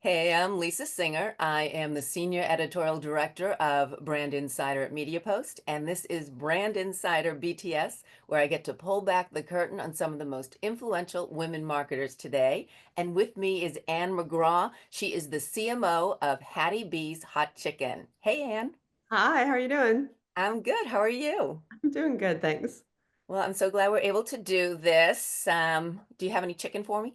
Hey, I'm Lisa Singer. I am the Senior Editorial Director of Brand Insider at MediaPost, and this is Brand Insider BTS, where I get to pull back the curtain on some of the most influential women marketers today. And with me is Anne McGraw. She is the CMO of Hattie B's Hot Chicken. Hey, Anne. Hi, how are you doing? I'm good. How are you? I'm doing good, thanks. Well, I'm so glad we're able to do this. Do you have any chicken for me?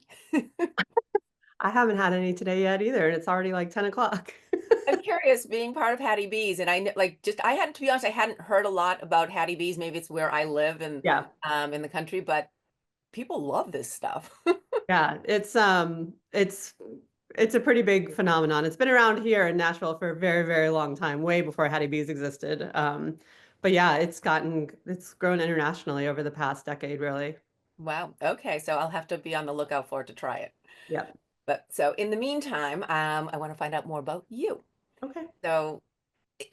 I haven't had any today yet either, and it's already like 10 o'clock. I'm curious, being part of Hattie B's, and I hadn't, to be honest, I hadn't heard a lot about Hattie B's. Maybe it's where I live and Yeah, in the country, but people love this stuff. yeah, it's a pretty big phenomenon. It's been around here in Nashville for a very, very long time, way before Hattie B's existed. But yeah, it's grown internationally over the past decade, really. Wow. Okay, so I'll have to be on the lookout for it to try it. Yeah. But so in the meantime, I want to find out more about you. Okay. So,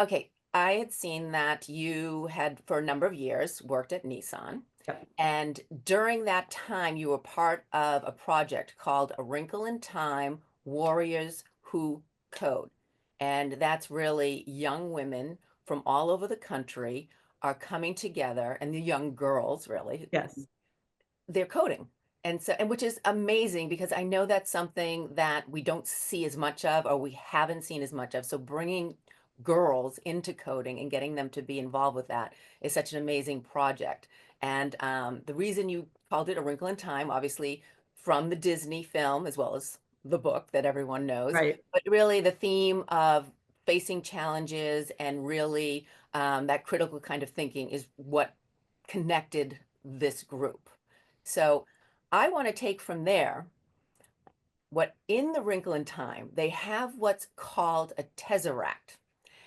okay, I had seen that you had for a number of years worked at Nissan. Yeah. And during that time, you were part of a project called A Wrinkle in Time Warriors Who Code. And that's really young women from all over the country are coming together, and the young girls, really, Yes. they're coding. And so, and which is amazing because I know that's something that we don't see as much of, or we haven't seen as much of. So bringing girls into coding and getting them to be involved with that is such an amazing project. And the reason you called it A Wrinkle in Time, obviously from the Disney film as well as the book that everyone knows, Right. but really the theme of facing challenges and really that critical kind of thinking is what connected this group. So I want to take from there what in the Wrinkle in Time, they have what's called a tesseract.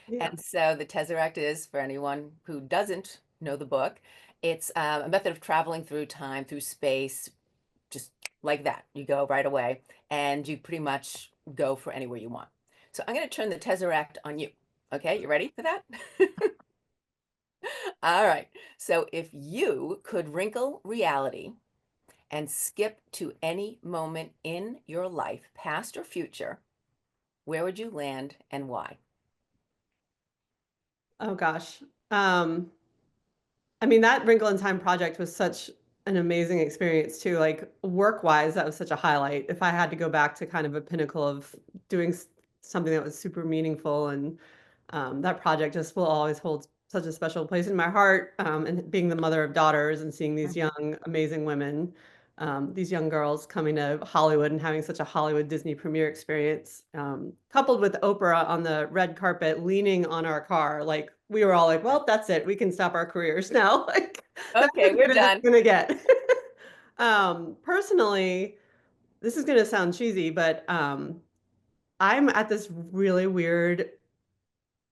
Yeah. And so the tesseract is, for anyone who doesn't know the book, it's a method of traveling through time, through space, just like that. You go right away and you pretty much go for anywhere you want. So I'm going to turn the tesseract on you. Okay, you ready for that? All right. So if you could wrinkle reality and skip to any moment in your life, past or future, where would you land and why? Oh gosh. Um, I mean, that Wrinkle in Time project was such an amazing experience too. Like work-wise, that was such a highlight. If I had to go back to kind of a pinnacle of doing something that was super meaningful, and that project just will always hold such a special place in my heart. And being the mother of daughters and seeing these Mhm. young, amazing women, these young girls coming to Hollywood and having such a Hollywood Disney premiere experience, coupled with Oprah on the red carpet leaning on our car, like we were all like, "Well, that's it. We can stop our careers now." Like that's Okay, as we're good as it's done. gonna get. Personally, this is gonna sound cheesy, but I'm at this really weird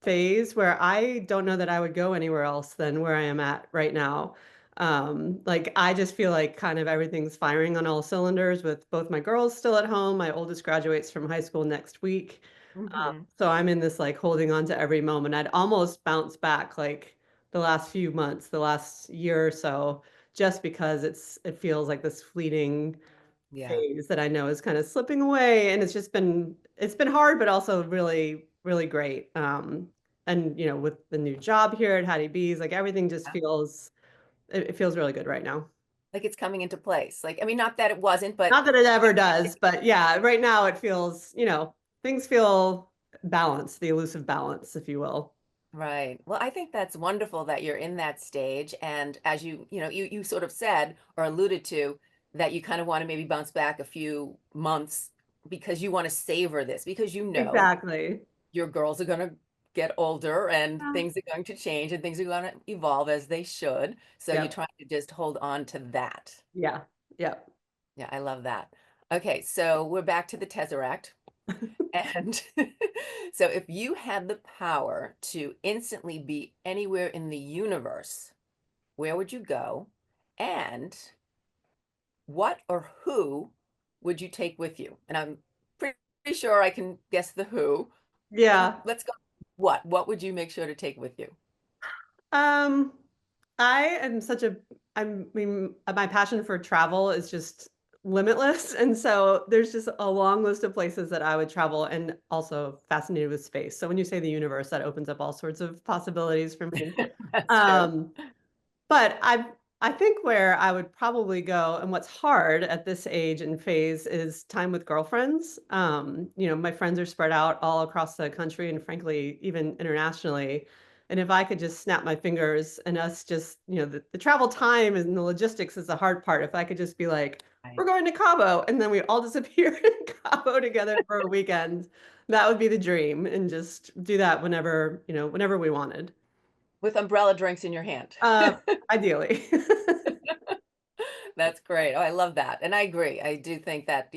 phase where I don't know that I would go anywhere else than where I am at right now. Like I just feel like kind of everything's firing on all cylinders with both my girls still at home. My oldest graduates from high school next week. Hmm. So I'm in this like holding on to every moment. I'd almost bounce back like the last few months, the last year or so, just because it feels like this fleeting Yeah. phase that I know is kind of slipping away, and it's been hard, but also really, really great. And with the new job here at Hattie B's, like everything just it feels really good right now. Like it's coming into place. Like, I mean, not that it wasn't, but Not that it ever does, but yeah, right now it feels, things feel balanced, the elusive balance, if you will. right. Well, I think that's wonderful that you're in that stage. And as you sort of said or alluded to that you kind of want to maybe bounce back a few months because you want to savor this, because you know Exactly. your girls are going to get older and Yeah. things are going to change and things are going to evolve as they should. So you're Yep. trying to just hold on to that. Yeah. Yep. Yeah, I love that. Okay, so we're back to the Tesseract. And so if you had the power to instantly be anywhere in the universe, where would you go? And what or who would you take with you? And I'm pretty sure I can guess the who, but Yeah. let's go. What? What would you make sure to take with you? Um, I am such a, I mean, my passion for travel is just limitless. And so there's just a long list of places that I would travel and also fascinated with space. So when you say the universe, that opens up all sorts of possibilities for me. That's true. Um, but I think where I would probably go and what's hard at this age and phase is time with girlfriends. My friends are spread out all across the country and frankly, even internationally. And if I could just snap my fingers and us just, the travel time and the logistics is the hard part. If I could just be like, we're Right. going to Cabo, and then we all disappear in Cabo together for a weekend, that would be the dream. And just do that whenever we wanted. With umbrella drinks in your hand. Uh, Ideally. That's great. Oh, I love that. And I agree. I do think that,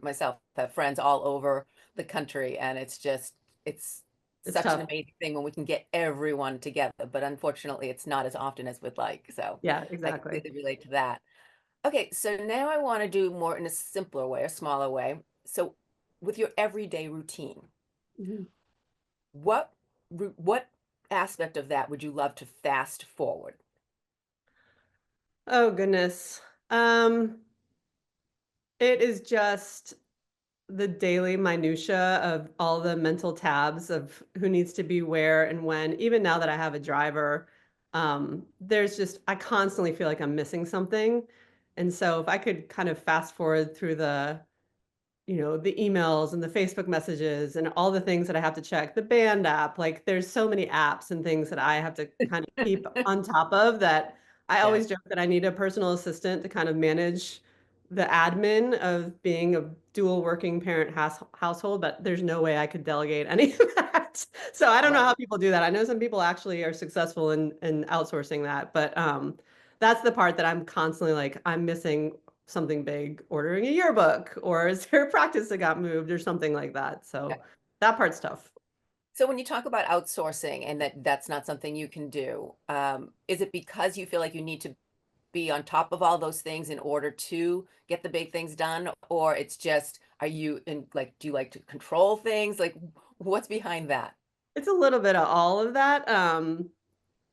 myself have friends all over the country, and it's It's such an tough. amazing thing when we can get everyone together. But unfortunately, it's not as often as we'd like. So Yeah, I exactly. completely relate to that. Okay, so now I want to do more in a simpler way, a smaller way. So with your everyday routine, Mhm. what what aspect of that would you love to fast forward? Oh, goodness. It is just the daily minutia of all the mental tabs of who needs to be where and when. Even now that I have a driver, there's just I constantly feel like I'm missing something. And so if I could kind of fast forward through the emails and the Facebook messages and all the things that I have to check, the band app, like there's so many apps and things that I have to kind of keep on top of that I Yeah, always joke that I need a personal assistant to kind of manage the admin of being a dual working parent household, but there's no way I could delegate any of that. So I don't know how right. people do that. I know some people actually are successful in outsourcing that, but that's the part that I'm constantly like, I'm missing something big, ordering a yearbook, or is there a practice that got moved or something like that. Yeah. So that part's tough. So when you talk about outsourcing and that's not something you can do, is it because you feel like you need to be on top of all those things in order to get the big things done, or it's just are you in like do you like to control things? Like what's behind that? It's a little bit of all of that.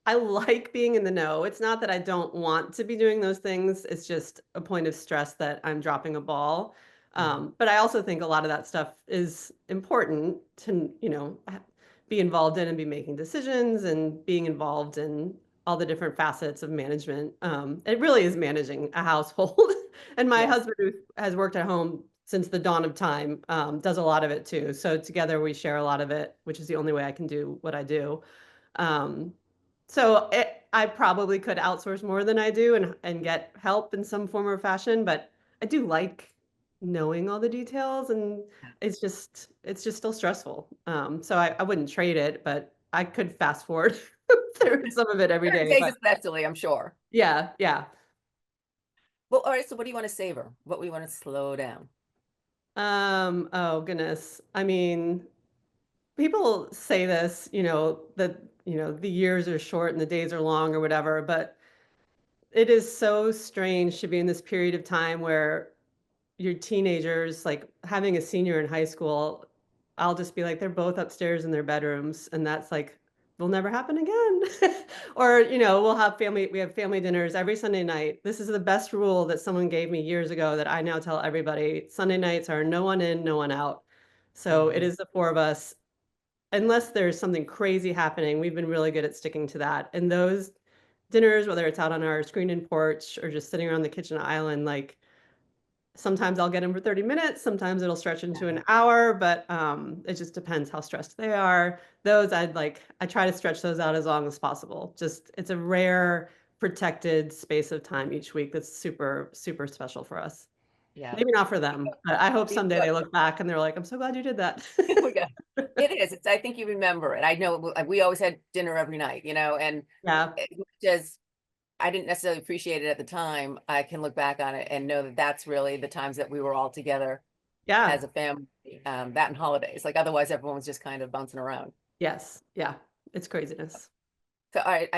I like being in the know. It's not that I don't want to be doing those things. It's just a point of stress that I'm dropping a ball. Mhm. But I also think a lot of that stuff is important to, be involved in and be making decisions and being involved in all the different facets of management. It really is managing a household. And my Yes. husband, who has worked at home since the dawn of time, does a lot of it too. So together we share a lot of it, which is the only way I can do what I do. Um, I probably could outsource more than I do and get help in some form or fashion, but I do like knowing all the details and it's just still stressful. So I wouldn't trade it, but I could fast forward through some of it every Certain day. days But especially, I'm sure. yeah, yeah. Well, all right, so what do you want to savor? What do you want to slow down? Oh goodness. I mean, people say this, that, the years are short and the days are long or whatever, but it is so strange to be in this period of time where your teenagers, like having a senior in high school, I'll just be like, they're both upstairs in their bedrooms, and that's like, will never happen again. Or, we have family dinners every Sunday night. This is the best rule that someone gave me years ago that I now tell everybody. Sunday nights are no one in, no one out. So it Mhm. is the four of us. Unless there's something crazy happening, we've been really good at sticking to that. And those dinners, whether it's out on our screen and porch or just sitting around the kitchen island, like sometimes I'll get them for 30 minutes, sometimes it'll stretch into an hour, but it just depends how stressed they are. Those I try to stretch those out as long as possible. Just it's a rare protected space of time each week that's super, super special for us. Yeah. Maybe not for them, but I hope We someday they look back and they're like, I'm so glad you did that. we got it is. It's I think you remember it. I know we always had dinner every night, and Yeah. just I didn't necessarily appreciate it at the time. I can look back on it and know that that's really the times that we were all together Yeah. as a family. That and holidays. Like otherwise, everyone was just kind of bouncing around. Yes. Yeah. It's craziness. So, all right,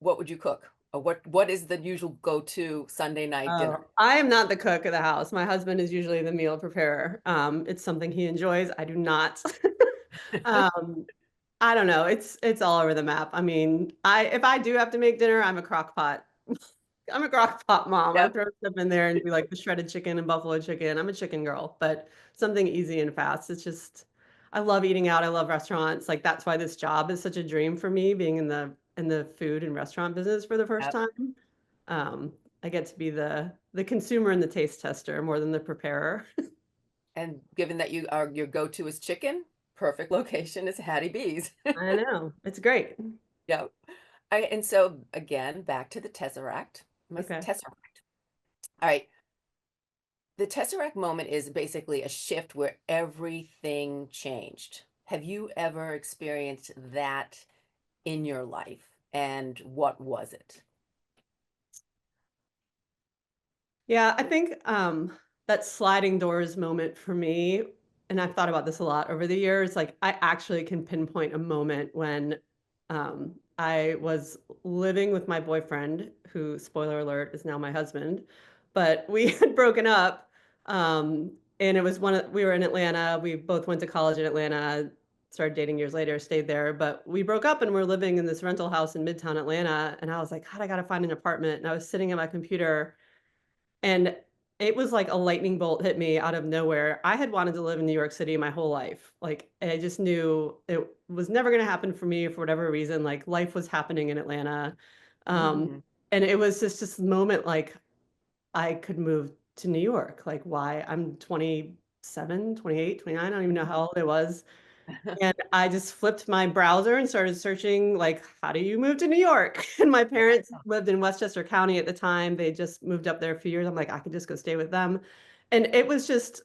what would you cook? Or what is the usual go-to Sunday night Oh, dinner? I am not the cook of the house. My husband is usually the meal preparer. It's something he enjoys. I do not. Um, I don't know. It's all over the map. I mean, I if I do have to make dinner, I'm a crock pot I'm a crock pot mom. I Yep. throw stuff in there and be like the shredded chicken and buffalo chicken. I'm a chicken girl, but something easy and fast. It's just I love eating out. I love restaurants. Like that's why this job is such a dream for me, being in the food and restaurant business for the first Yep. time. Um, I get to be the consumer and the taste tester more than the preparer. And given that you are your go-to is chicken, perfect location is Hattie B's. I know. It's great. Yep. And so again, back to the Tesseract. Okay. Tesseract. All right. The Tesseract moment is basically a shift where everything changed. Have you ever experienced that in your life? And what was it? Yeah, I think, that sliding doors moment for me, and I've thought about this a lot over the years, like, I actually can pinpoint a moment when, I was living with my boyfriend, who, spoiler alert, is now my husband, but we had broken up, and it was one of we were in Atlanta, we both went to college in Atlanta, started dating years later, stayed there, but we broke up and we're living in this rental house in Midtown Atlanta, and I was like, "God, I gotta find an apartment," and I was sitting at my computer and it was like a lightning bolt hit me out of nowhere. I had wanted to live in New York City my whole life. Like, I just knew it was never gonna happen for me for whatever reason, like, life was happening in Atlanta. Um, Mm, and it was just this moment, like, I could move to New York. Like, why? I'm 27, 28, 29. I don't even know how old I was. And I just flipped my browser and started searching, like, how do you move to New York? And my parents wow. lived in Westchester County at the time. They just moved up there a few years. I'm like, I could just go stay with them. And it was just,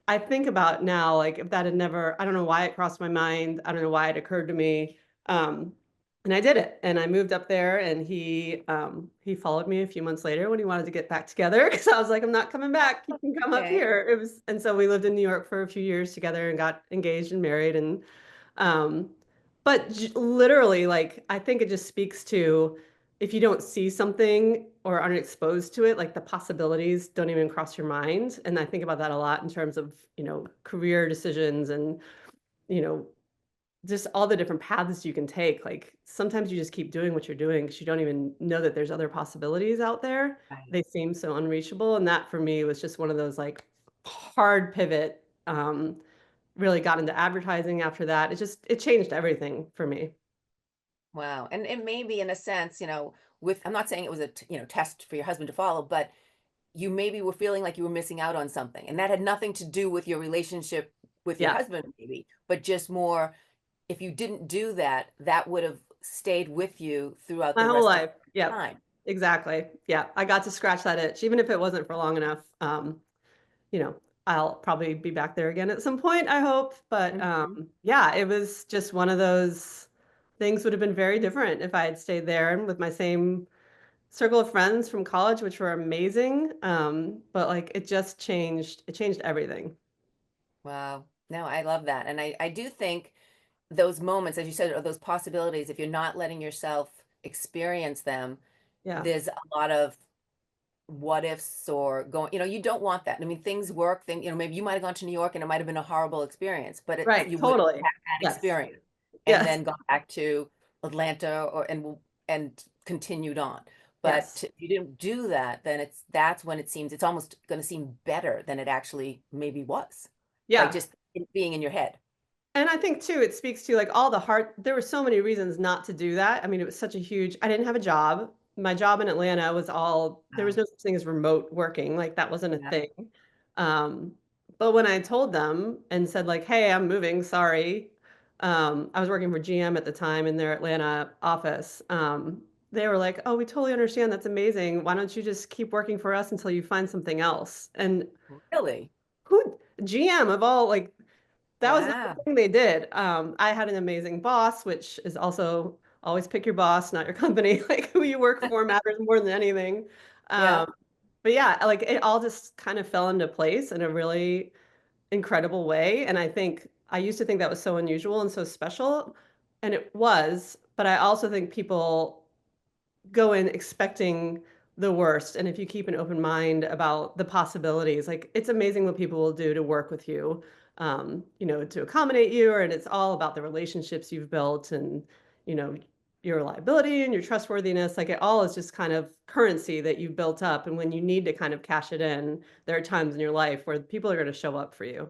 I think about now, like, if that had never, I don't know why it crossed my mind. I don't know why it occurred to me. Um, and I did it. And I moved up there and he followed me a few months later when he wanted to get back together. Cause I was like, I'm not coming back. You can come up Okay. here. It was, and so we lived in New York for a few years together and got engaged and married. And um, but literally, like, I think it just speaks to if you don't see something or aren't exposed to it, like the possibilities don't even cross your mind. And I think about that a lot in terms of, career decisions and, you know, just all the different paths you can take. Like sometimes you just keep doing what you're doing because you don't even know that there's other possibilities out there. Right. They seem so unreachable. And that for me was just one of those like hard pivot. Really got into advertising after that. It changed everything for me. Wow. And it may be in a sense, with I'm not saying it was a, test for your husband to follow, but you maybe were feeling like you were missing out on something. And that had nothing to do with your relationship with your Yeah, husband, maybe, but just more if you didn't do that, that would have stayed with you throughout my the whole rest of life. Yep, time. exactly. Yeah, I got to scratch that itch, even if it wasn't for long enough. You know, I'll probably be back there again at some point, I hope. But Mhm. yeah, it was just one of those things would have been very different if I had stayed there and with my same circle of friends from college, which were amazing. But like it just changed, it changed everything. Wow. No, I love that. And I do think those moments, as you said, are those possibilities. If you're not letting yourself experience them, Yeah. there's a lot of what ifs or going, you don't want that. I mean, things work, maybe you might have gone to New York and it might have been a horrible experience, but Right, you would totally. have had that Yes. experience and Yes. then gone back to Atlanta and continued on. But Yes. if you didn't do that, then that's when it seems it's almost going to seem better than it actually maybe was. Like Yeah. just being in your head. And I think too, it speaks to like all the hard there were so many reasons not to do that. I mean, it was such a huge I didn't have a job. My job in Atlanta was all there was Wow. no such thing as remote working. Like that wasn't a Yeah. thing. Um, but when I told them and said like, "Hey, I'm moving, sorry." I was working for GM at the time in their Atlanta office. They were like, "Oh, we totally understand. That's amazing. Why don't you just keep working for us until you find something else?" And Really? who GM of all like that was the Wow. thing they did. I had an amazing boss, which is also always pick your boss, not your company. Like who you work for matters more than anything. Um, Yeah. but yeah, like it all just kind of fell into place in a really incredible way. And I think I used to think that was so unusual and so special, and it was. But I also think people go in expecting the worst. And if you keep an open mind about the possibilities, like it's amazing what people will do to work with you, to accommodate you. And it's all about the relationships you've built and, you know, your reliability and your trustworthiness. Like it all is just kind of currency that you've built up. And when you need to kind of cash it in, there are times in your life where people are going to show up for you.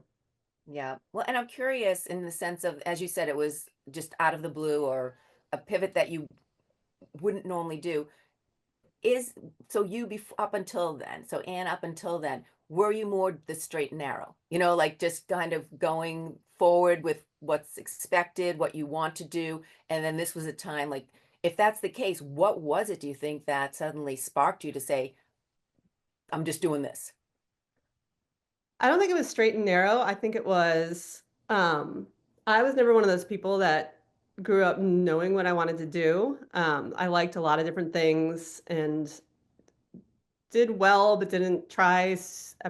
Yeah. Well, and I'm curious in the sense of, as you said, it was just out of the blue or a pivot that you wouldn't normally do. Is so you up until then, so Anne, up until then, were you more the straight and narrow? Like just kind of going forward with what's expected, what you want to do, and then this was a time like, if that's the case, what was it, do you think, that suddenly sparked you to say, I'm just doing this? I don't think it was straight and narrow. I think it was, I was never one of those people that grew up knowing what I wanted to do. I liked a lot of different things and did well, but didn't try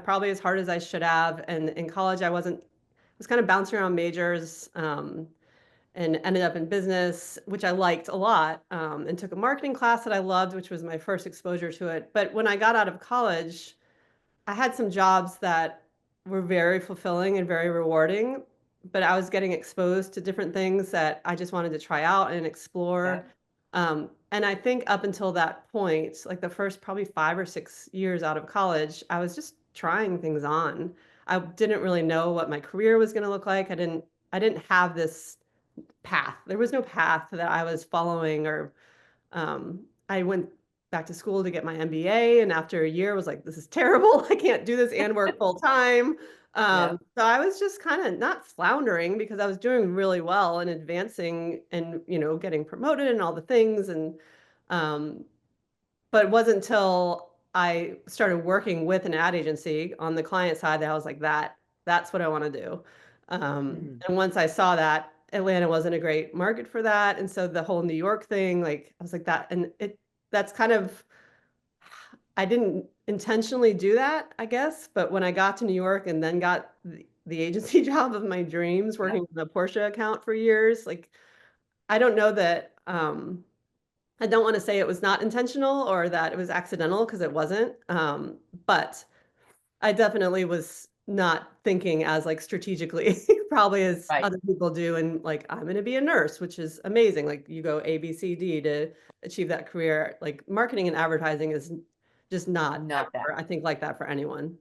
probably as hard as I should have. And in college, was kind of bouncing around majors, and ended up in business, which I liked a lot, and took a marketing class that I loved, which was my first exposure to it. But when I got out of college, I had some jobs that were very fulfilling and very rewarding, but I was getting exposed to different things that I just wanted to try out and Yeah. explore. And I think up until that point, like the first probably 5 or 6 years out of college, I was just trying things on. I didn't really know what my career was going to look like. I didn't have this path. There was no path that I was following or I went back to school to get my MBA, and after a year was like, "This is terrible. I can't do this and work full time." Yeah. So I was just kind of not floundering because I was doing really well and advancing and, getting promoted and all the things. And um, but it wasn't until I started working with an ad agency on the client side that I was like, that's what I want to do. Mhm. And once I saw that, Atlanta wasn't a great market for that. And so the whole New York thing, like I was like that, and that's kind of, I didn't intentionally do that, I guess. But when I got to New York and then got the agency job of my dreams Yeah. working on the Porsche account for years, like I don't know that, I don't want to say it was not intentional or that it was accidental because it wasn't. But I definitely was not thinking as like strategically probably as Right. other people do. And like, I'm going to be a nurse, which is amazing. Like you go A, B, C, D to achieve that career. Like marketing and advertising is just not Not that. ever, I think, like that for anyone.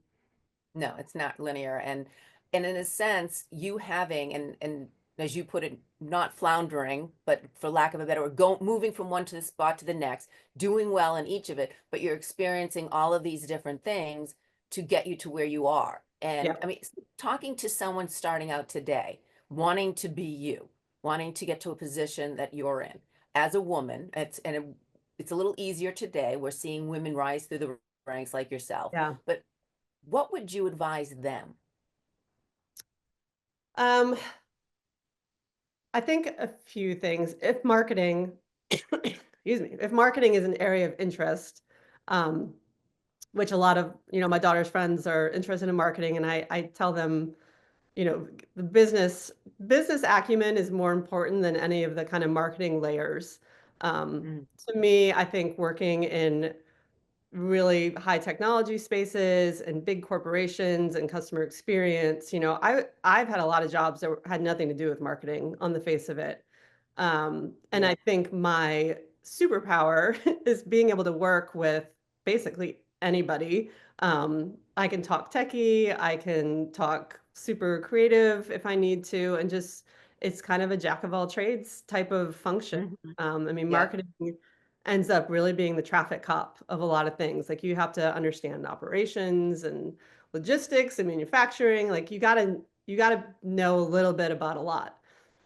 No, it's not linear. And in a sense, you having and as you put it, not floundering, but for lack of a better word, moving from one to the spot to the next, doing well in each of it, but you're experiencing all of these different things to get you to where you are. Yeah. And I mean, talking to someone starting out today, wanting to be you, wanting to get to a position that you're in as a woman, it's a little easier today. We're seeing women rise through the ranks like yourself, Yeah. but what would you advise them? Um, I think a few things. If marketing, excuse me, if marketing is an area of interest, um, which a lot of, my daughter's friends are interested in marketing, and I tell them, the business acumen is more important than any of the kind of marketing layers. Mm, To me, I think working in really high technology spaces and big corporations and customer experience. I've had a lot of jobs that had nothing to do with marketing on the face of it. And yeah. I think my superpower is being able to work with basically anybody. I can talk techie, I can talk super creative if I need to, and just it's kind of a jack of all trades type of function. Mhm. I mean, Yeah. marketing ends up really being the traffic cop of a lot of things. Like you have to understand operations and logistics and manufacturing. Like you gotta know a little bit about a lot.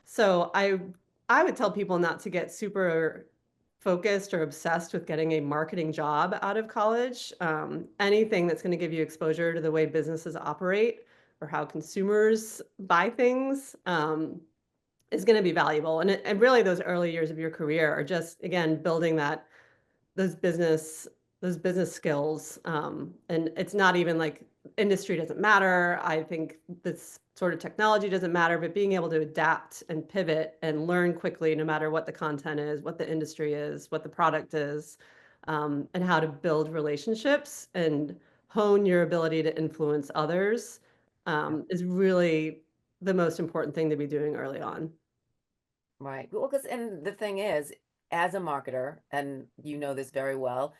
So I would tell people not to get super focused or obsessed with getting a marketing job out of college. Anything that's going to give you exposure to the way businesses operate or how consumers buy things, is going to be valuable. And really, those early years of your career are just, again, building those business those business skills. And it's not even like industry doesn't matter. I think this sort of technology doesn't matter, but being able to adapt and pivot and learn quickly, no matter what the content is, what the industry is, what the product is, and how to build relationships and hone your ability to influence others, Yeah. is really the most important thing to be doing early on. Right. Well, because and the thing is, as a marketer, and you know this very well,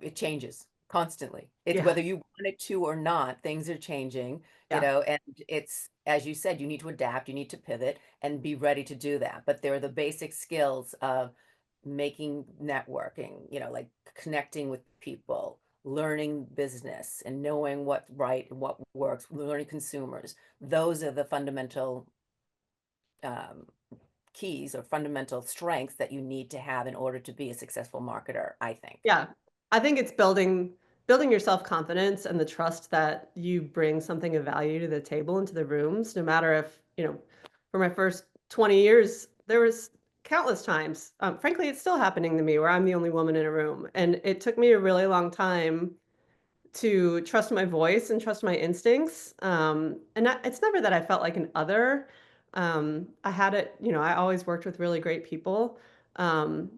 it changes constantly. It's Yeah, whether you want it to or not, things are changing, yeah, and it's, as you said, you need to adapt, you need to pivot and be ready to do that. But there are the basic skills of making networking, like connecting with people, learning business and knowing what's right and what works, learning consumers. Those are the fundamental um, keys or fundamental strengths that you need to have in order to be a successful marketer, I think. yeah. I think it's building your self-confidence and the trust that you bring something of value to the table and to the rooms, no matter if, for my first 20 years, there was countless times. Frankly, it's still happening to me where I'm the only woman in a room. And it took me a really long time to trust my voice and trust my instincts. It's never that I felt like an other. I had it, I always worked with really great people. Um,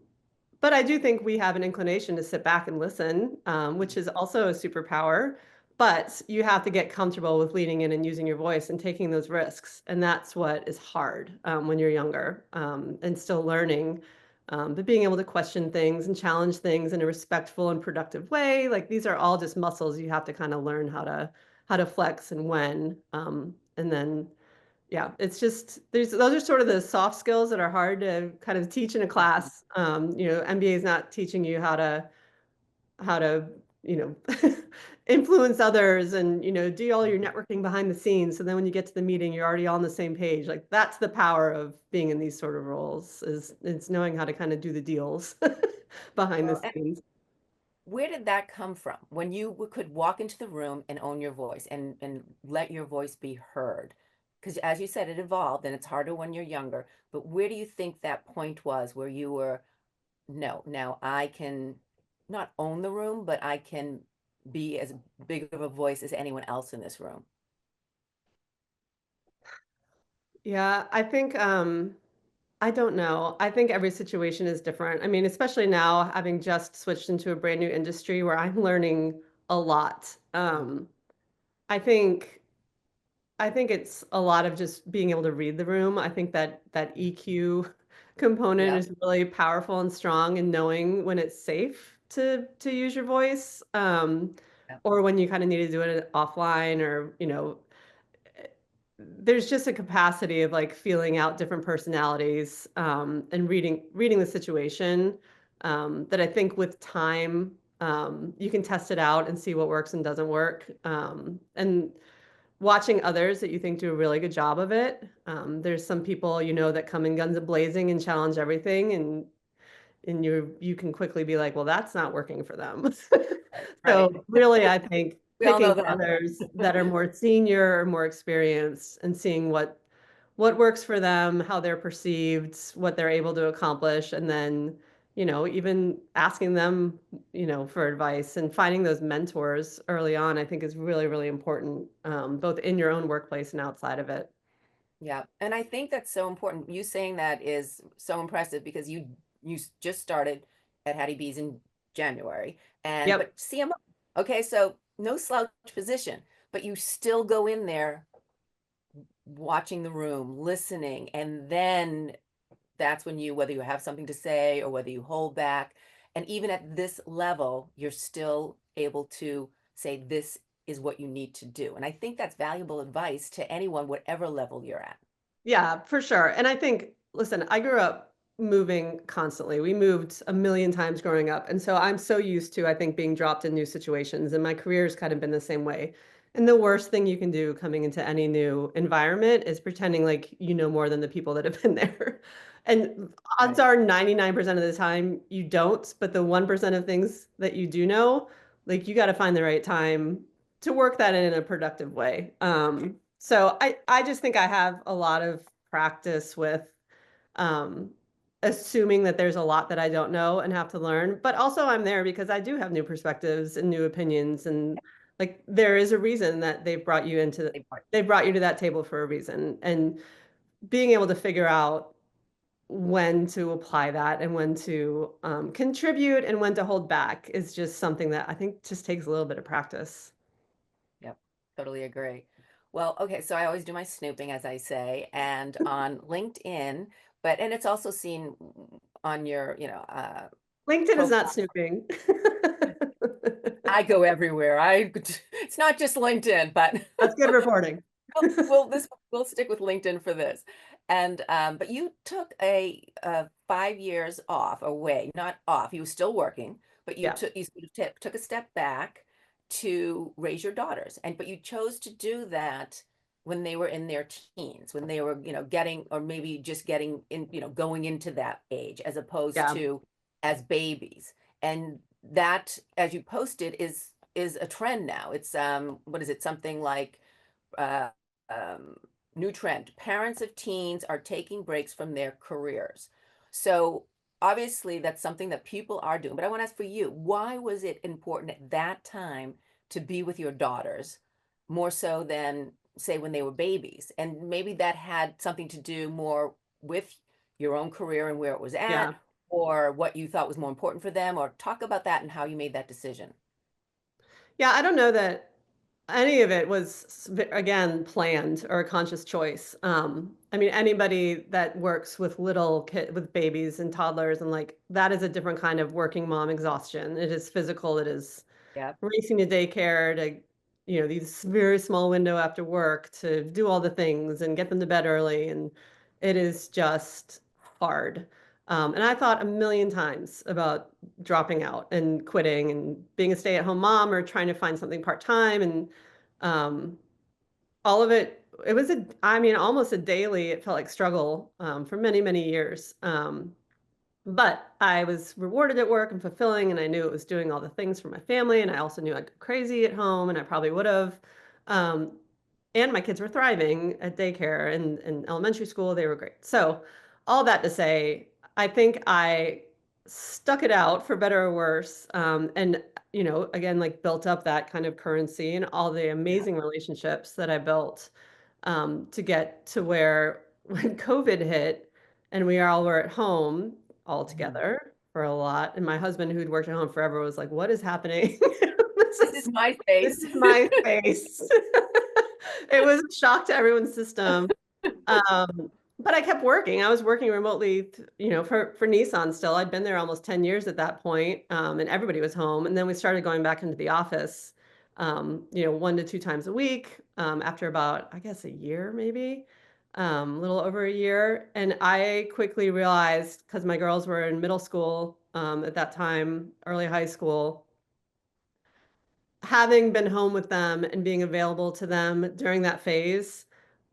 but I do think we have an inclination to sit back and listen, which is also a superpower. But you have to get comfortable with leaning in and using your voice and taking those risks. And that's what is hard when you're younger and still learning. But being able to question things and challenge things in a respectful and productive way, like these are all just muscles you have to kind of learn how to flex and when. And then yeah, it's just there's those are sort of the soft skills that are hard to kind of teach in a Mhm. class. MBA is not teaching you how to, you know, influence others and, do all your Mhm. networking behind the scenes. So then when you get to the meeting, you're already on the same page. Like that's the power of being in these sort of roles is it's knowing how to kind of do the deals behind the Well, scenes. where did that come from? When you could walk into the room and own your voice and let your voice be heard? Because as you said, it evolved and it's harder when you're younger. But where do you think that point was where you were, no, now I can not own the room, but I can be as big of a voice as anyone else in this room? Yeah, I think I don't know. I think every situation is different. I mean, especially now having just switched into a brand new industry where I'm learning a lot. I think I think it's a lot of just being able to read the room. I think that EQ component Yep. is really powerful and strong in knowing when it's safe to use your voice, Yep. or when you kind of need to do it offline, or there's just a capacity of like feeling out different personalities and reading the situation that I think with time you can test it out and see what works and doesn't work. And watching others that you think do a really good job of it. There's some people that come in guns a blazing and challenge everything, and you can quickly be like, well, that's not working for them. Right. So Right. really, I think We all know picking that. others that are more senior or more experienced and seeing what works for them, how they're perceived, what they're able to accomplish, and then even asking them for advice and finding those mentors early on, I think is really, really important, both in your own workplace and outside of it. Yeah, and I think that's so important. You saying that is so impressive because just started at Hattie B's in January, and Yep. but CMO. Okay, so no slouch position, but you still go in there watching the room, listening, and then that's when whether you have something to say or whether you hold back, and even at this level, you're still able to say this is what you need to do. And I think that's valuable advice to anyone, whatever level you're at. Yeah, for sure. And I think, listen, I grew up moving constantly. We moved a million times growing up. And so I'm so used to, I think, being dropped in new situations. And my career's kind of been the same way. And the worst thing you can do coming into any new environment is pretending like you know more than the people that have been there. And odds Right. are 99% of the time you don't. But the 1% of things that you do know, like you got to find the right time to work that in a productive way. So I just think I have a lot of practice with um, assuming that there's a lot that I don't know and have to learn. But also I'm there because I do have new perspectives and new opinions, and like there is a reason that they brought you to that table for a reason. And being able to figure out when to apply that and when to contribute and when to hold back is just something that I think just takes a little bit of practice. Yep, totally agree. Well, okay, so I always do my snooping, as I say, and on LinkedIn, and it's also seen on your, LinkedIn is not profile. snooping. I go everywhere. It's not just LinkedIn, but That's good reporting. we'll stick with LinkedIn for this. And but you took a 5 years off away, not off. You were still working, but Yeah, you sort of took a step back to raise your daughters. And but you chose to do that when they were in their teens, when they were, getting, or maybe just getting in, going into that age, as opposed yeah, to as babies. And that, as you posted, is a trend now. It's what is it? Something like uh, um, new trend. Parents of teens are taking breaks from their careers. So obviously that's something that people are doing. But I want to ask for you, why was it important at that time to be with your daughters more so than say when they were babies? And maybe that had something to do more with your own career and where it was yeah. at, or what you thought was more important for them, or talk about that and how you made that decision. Yeah, I don't know that any of it was, again, planned or a conscious choice. I mean, anybody that works with little kid with babies and toddlers and like that is a different kind of working mom exhaustion. It is physical. It is Yep. racing to daycare to, these very small window after work to do all the things and get them to bed early. And it is just hard. And I thought a million times about dropping out and quitting and being a stay-at-home mom or trying to find something part-time. And um, all of it, it was I mean, almost a daily, it felt like struggle for many, many years. But I was rewarded at work and fulfilling, and I knew it was doing all the things for my family. And I also knew I'd go crazy at home, and I probably would have. Um, and my kids were thriving at daycare and elementary school. They were great. So, all that to say, I think I stuck it out for better or worse. And, again, like built up that kind of currency and all the Yep. amazing relationships that I built to get to where when COVID hit and we all were at home all Mhm. together for a lot, and my husband, who'd worked at home forever, was like, "What is happening? this This is is my this space. is my space." It was a shock to everyone's system. Um, but I kept working. I was working remotely, for Nissan still. I'd been there almost 10 years at that point, and everybody was home. And then we started going back into the office, 1 to 2 times a week, after about, I guess, a year, maybe, a little over a year. And I quickly realized, because my girls were in middle school, at that time, early high school, having been home with them and being available to them during that phase,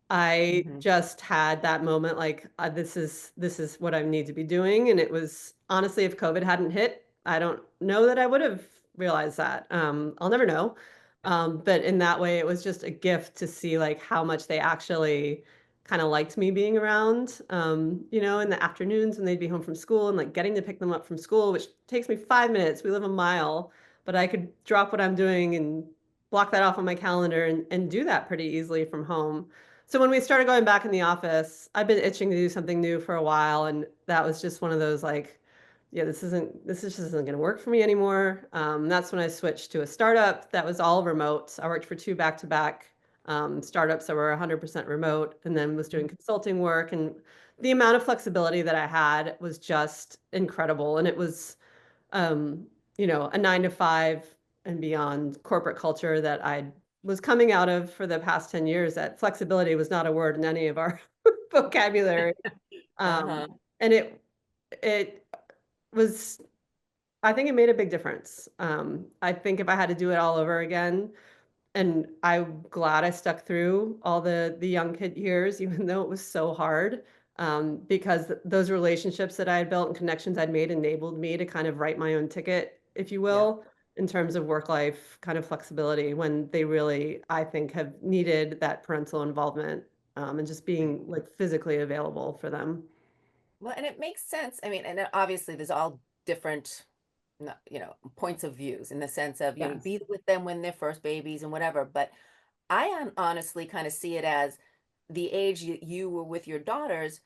I Mhm. just had that moment like, this is what I need to be doing, and it was honestly, if COVID hadn't hit, I don't know that I would have realized that. I'll never know. But in that way, it was just a gift to see like how much they actually kind of liked me being around, in the afternoons when they'd be home from school and like getting to pick them up from school, which takes me 5 minutes. We live a mile, but I could drop what I'm doing and block that off on my calendar and do that pretty easily from home. So when we started going back in the office, I've been itching to do something new for a while, and that was just one of those like, yeah, this just isn't going to work for me anymore. That's when I switched to a startup that was all remote. I worked for two back-to-back startups that were 100% remote, and then was doing consulting work. And the amount of flexibility that I had was just incredible. And it was a 9 to 5 and beyond corporate culture that I was coming out of for the past 10 years. That flexibility was not a word in any of our vocabulary. Uh-huh. And it was, I think it made a big difference. I think if I had to do it all over again, and I'm glad I stuck through all the young kid years, even though it was so hard, because those relationships that I had built and connections I'd made enabled me to kind of write my own ticket, if you Yep. will, in terms of work-life kind of flexibility when they really, I think, have needed that parental involvement, and just Right. being like physically available for them. Well, and it makes sense. I mean, and obviously there's all different, points of views in the sense of, Yes. be with them when they're first babies and whatever. But I honestly kind of see it as the age you were with your daughters,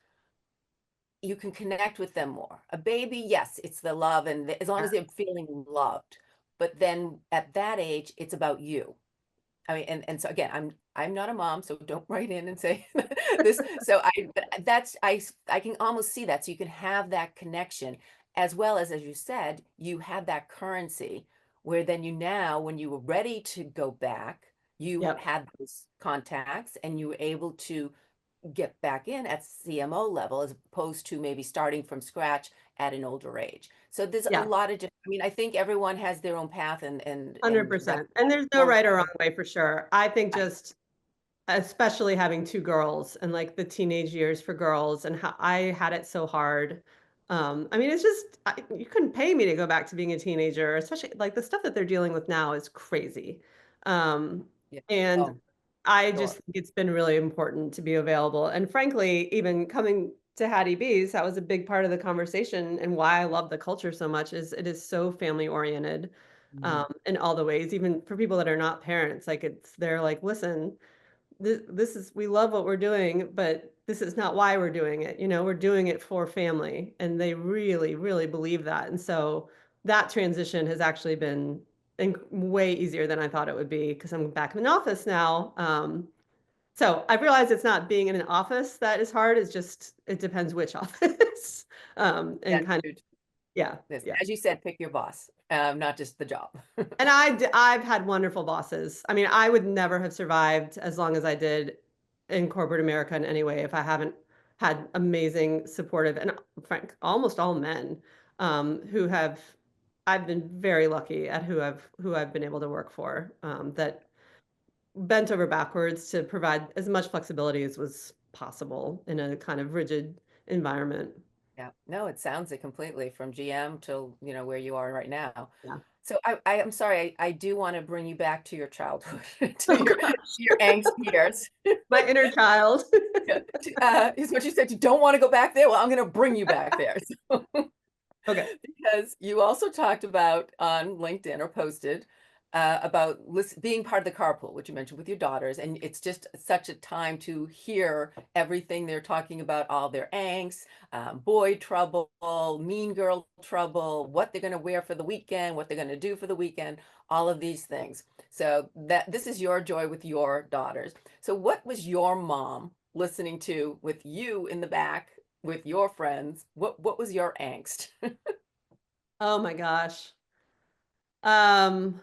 you can connect with them more. A baby, yes, it's the love, and as long Yeah. as they're feeling loved. But then at that age, it's about you. I mean, and so again, I'm not a mom, so don't write in and say this. So but that's I can almost see that. So you can have that connection as well as you said, you have that currency where then you now, when you were ready to go back, you Yep. had those contacts and you were able to get back in at CMO level as opposed to maybe starting from scratch at an older age. So there's a Yeah. lot of different, I mean, I think everyone has their own path and that's 100%. And there's no more right or wrong important. way for sure. I think Right. just especially having two girls and like the teenage years for girls and how I had it so hard. I mean, it's just you couldn't pay me to go back to being a teenager, especially like the stuff that they're dealing with now is crazy. Um, Yeah. and Oh, I just sure. think it's been really important to be available. And frankly, even coming to Hattie B's, that was a big part of the conversation and why I love the culture so much is it is so family oriented Mm. in all the ways, even for people that are not parents. Like they're like, listen, this is we love what we're doing, but this is not why we're doing it. You know, we're doing it for family, and they really, really believe that. And so that transition has actually been way easier than I thought it would be because I'm back in an office now. So I realize it's not being in an office that is hard. It's just it depends which office, and That's kind of huge. yeah, This, yeah. as you said, pick your boss, not just the job. And I've had wonderful bosses. I mean, I would never have survived as long as I did in corporate America in any way if I haven't had amazing, supportive, and frank, almost all men who have. I've been very lucky at who I've been able to work for that bent over backwards to provide as much flexibility as was possible in a kind of rigid environment. Yeah, no, it sounds it completely from GM to, where you are right now. Yeah. So I'm sorry, I do want to bring you back to your childhood, to Oh your gosh, angst years. my inner child. Yeah. Is what you said. You don't want to go back there. Well, I'm going to bring you back there. So, Okay. because you also talked about on LinkedIn or posted about being part of the carpool, which you mentioned with your daughters. And it's just such a time to hear everything they're talking about, all their angst, boy trouble, mean girl trouble, what they're going to wear for the weekend, what they're going to do for the weekend, all of these things. So that this is your joy with your daughters. So what was your mom listening to with you in the back with your friends? What was your angst? Oh my gosh. Um,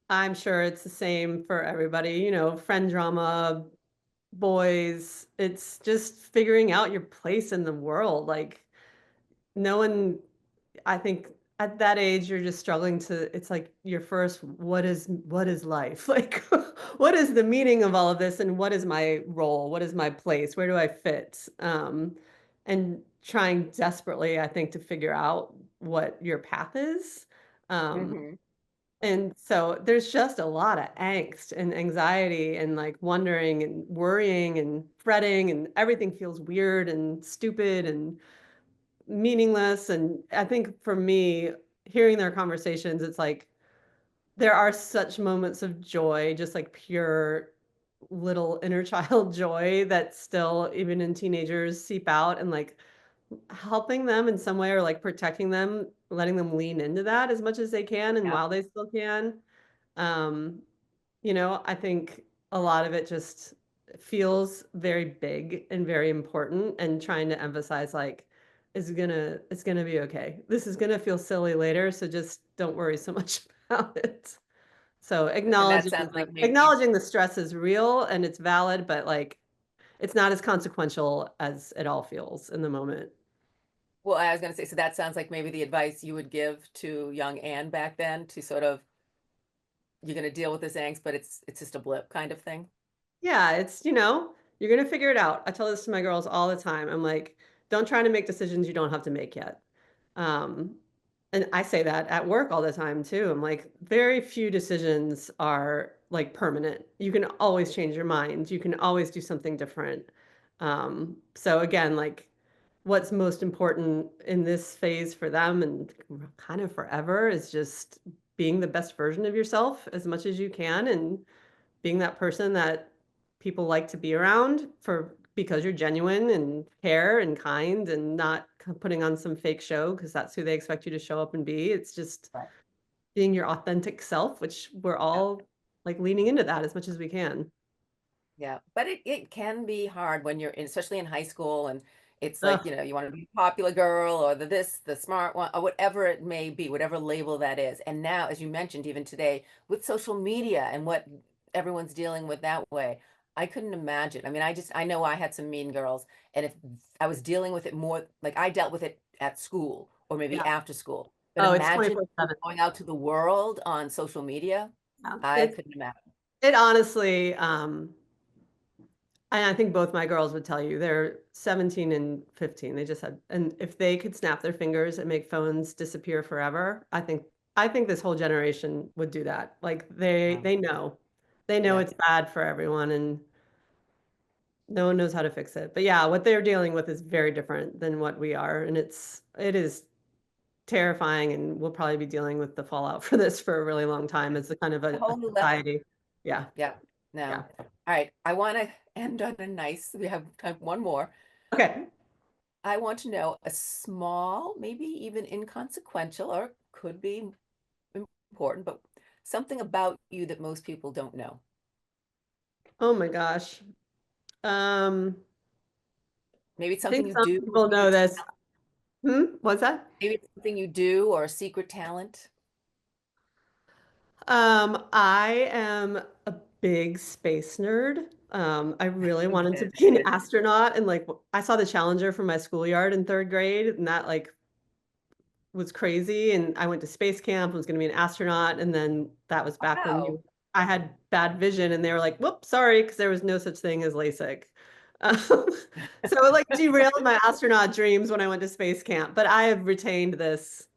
I'm sure it's the same for everybody, you know, friend drama, boys. It's just figuring out your place in the world. Like no one, I think at that age you're just struggling to it's like your first what is life? Like what is the meaning of all of this and what is my role? What is my place? Where do I fit? And trying desperately, I think, to figure out what your path is. Um, Hmm. and so there's just a lot of angst and anxiety and like wondering and worrying and fretting and everything feels weird and stupid and meaningless. And I think for me, hearing their conversations, it's like there are such moments of joy, just like pure little inner child joy that still, even in teenagers, seep out and like helping them in some way or like protecting them, letting them lean into that as much as they can and Yeah. while they still can. Um, you know, I think a lot of it just feels very big and very important and trying to emphasize like it's gonna be okay. This is gonna feel silly later, so just don't worry so much about it. So And that sounds like maybe, acknowledging the stress is real and it's valid, but like it's not as consequential as it all feels in the moment. well, I was going to say, so that sounds like maybe the advice you would give to young Anne back then to sort of, you're going to deal with this angst, but it's just a blip kind of thing. Yeah, it's, you know, you're gonna figure it out. I tell this to my girls all the time. I'm like, don't try to make decisions you don't have to make yet. Um, and I say that at work all the time too. I'm like, very few decisions are like permanent. You can always change your mind. You can always do something different. So again, like what's most important in this phase for them and kind of forever is just being the best version of yourself as much as you can and being that person that people like to be around for because you're genuine and care and kind and not putting on some fake show because that's who they expect you to show up and be. It's just Right. being your authentic self, which we're Yeah. all. like leaning into that as much as we can. Yeah, but it can be hard when you're in, especially in high school, and it's like, Ugh. you want to be a popular girl or the this, the smart one, or whatever it may be, whatever label that is. And now, as you mentioned, even today with social media and what everyone's dealing with that way, I couldn't imagine. I mean, I know I had some mean girls, and if I was dealing with it more, like I dealt with it at school or maybe Yeah. after school. But Oh, it's imagine 24/7. going out to the world on social media. Yeah. I couldn't imagine. It honestly, and I think both my girls would tell you they're 17 and 15. They just had, and if they could snap their fingers and make phones disappear forever, I think this whole generation would do that. Like Wow. they know Yeah. it's bad for everyone, and no one knows how to fix it. But yeah, what they're dealing with is very different than what we are, and it is terrifying, and we'll probably be dealing with the fallout for this for a really long time as a kind of A a whole new level. society. Yeah, Yeah. yeah. No. All right. I want to end on a nice, we have time for one more. Okay. I want to know a small, maybe even inconsequential, or could be important, but something about you that most people don't know. Oh my gosh. Maybe it's I something think you some do, a people know secret this. talent. What's that? Maybe it's something you do or a secret talent. I am a big space nerd. I really wanted to Good, be an good. astronaut, and like I saw the Challenger from my schoolyard in third grade, and that like was crazy. And I went to space camp, was going to be an astronaut, and then that was back when Wow. I had bad vision, and they were like, "Whoops, sorry," because there was no such thing as LASIK. Um, so it like derailed my astronaut dreams when I went to space camp. But I have retained this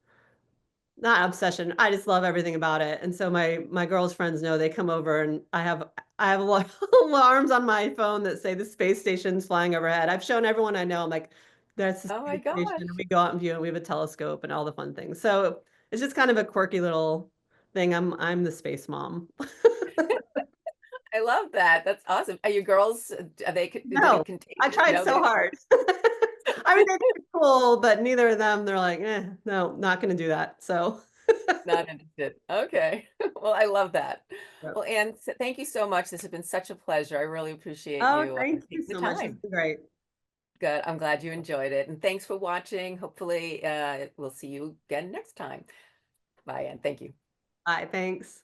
not obsession. I just love everything about it. And so my girls' friends know they come over and I have alarms on my phone that say the space station's flying overhead. I've shown everyone I know. I'm like, that's the Oh my space station. And gosh. we go out and view it. And we have a telescope and all the fun things. So it's just kind of a quirky little thing. I'm the space mom. I love that. That's awesome. Are your girls, are they No, I contagious? tried No, so they hard. I mean, they think it's cool, but neither of them, they're like, no, not going to do that. So, not interested. Okay. Well, I love that. Yep. Well, Anne, thank you so much. This has been such a pleasure. I really appreciate Oh, you thank you taking the so much. This has time. been great. Good. I'm glad you enjoyed it. And thanks for watching. Hopefully, we'll see you again next time. Bye, Anne. Thank you. Bye. Thanks.